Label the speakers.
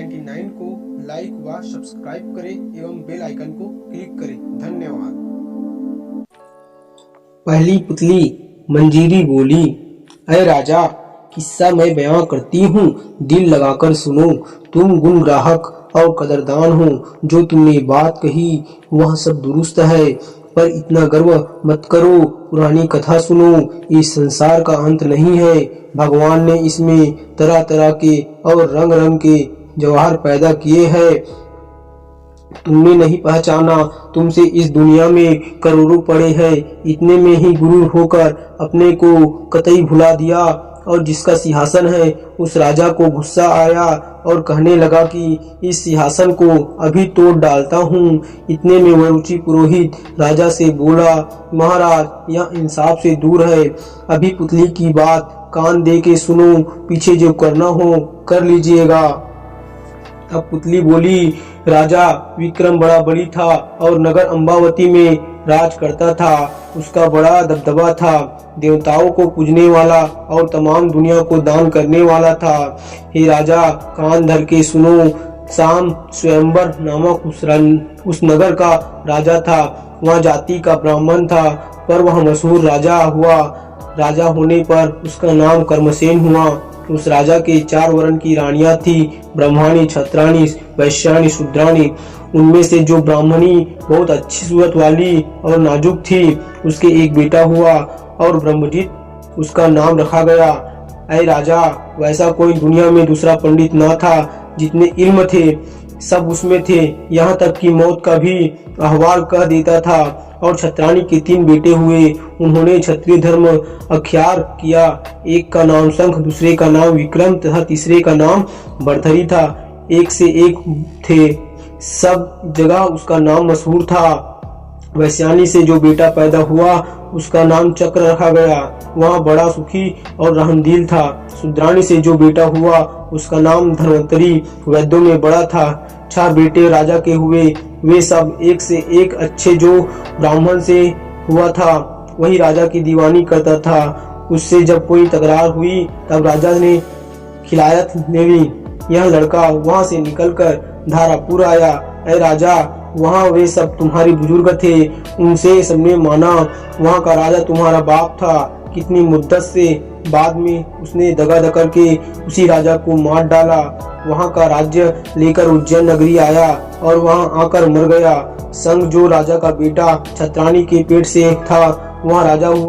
Speaker 1: 99 को लाइक व सब्सक्राइब करें एवं बेल आइकन को क्लिक करें। धन्यवाद।
Speaker 2: पहली पुतली मंजीरी बोली, अय राजा, किस्सा मैं बयां करती हूँ, दिल लगाकर सुनो। तुम गुण ग्राहक और कदरदान हो। जो तुमने बात कही वह सब दुरुस्त है, पर इतना गर्व मत करो। पुरानी कथा सुनो, इस संसार का अंत नहीं है। भगवान ने इसमें तरह तरह के और रंग रंग के जवाहर पैदा किए हैं। तुमने नहीं पहचाना, तुमसे इस दुनिया में करोड़ों पड़े हैं। इतने में ही गुरूर होकर अपने को कतई भुला दिया, और जिसका सिंहासन है उस राजा को गुस्सा आया और कहने लगा कि इस सिंहासन को अभी तोड़ डालता हूँ। इतने में वरुचि पुरोहित राजा से बोला, महाराज, यह इंसाफ से दूर है। अभी पुतली की बात कान दे के सुनो, पीछे जो करना हो कर लीजिएगा। तब पुतली बोली, राजा विक्रम बड़ा बड़ी था और नगर अम्बावती में राज करता था। उसका बड़ा दबदबा था, देवताओं को पूजने वाला और तमाम दुनिया को दान करने वाला था। हे राजा, कान धर के सुनो। शाम स्वयंवर नामक उस नगर का राजा था। वह जाति का ब्राह्मण था, पर वह मशहूर राजा हुआ। राजा होने पर उसका नाम कर्मसेन हुआ। उस राजा के 4 वर्ण की रानियां थी, ब्राह्मणी, क्षत्राणी, वैश्याणी, शूद्राणी। उनमें से जो ब्राह्मणी बहुत अच्छी सूरत वाली और नाजुक थी, उसके एक बेटा हुआ और ब्रह्मजीत उसका नाम रखा गया। ऐ राजा, वैसा कोई दुनिया में दूसरा पंडित न था। जितने इल्म थे सब उसमें थे, यहाँ तक कि मौत का भी अहवाल कह देता था। और क्षत्राणी के 3 बेटे हुए। उन्होंने क्षत्रिय धर्म अख्यार किया। एक का नाम शंख, दूसरे का नाम विक्रम तथा तीसरे का नाम भर्तृहरि था। एक से एक थे, सब जगह उसका नाम मशहूर था। वैश्यानी से जो बेटा पैदा हुआ उसका नाम चक्र रखा गया। वह बड़ा सुखी और रहमदिल था। शूद्राणी से जो बेटा हुआ उसका नाम धन्वंतरी, वैद्यों में बड़ा था। 4 बेटे राजा के हुए, वे सब एक से एक अच्छे। जो ब्राह्मण से हुआ था वही राजा की दीवानी करता था। उससे जब कोई तकरार हुई तब राजा ने खिलायत देवी। यह लड़का वहां से निकलकर धारापुर आया। ऐ राजा, वहाँ वे सब तुम्हारे बुजुर्ग थे, उनसे सबने माना। वहाँ का राजा तुम्हारा बाप था। कितनी मुद्दत से बाद में उसने दगा दगा करके उसी राजा को मार डाला। वहाँ का राज्य लेकर उज्जैन नगरी आया और वहाँ आकर मर गया। संग जो राजा का बेटा क्षत्राणी के पेट से था वह राजा हुआ।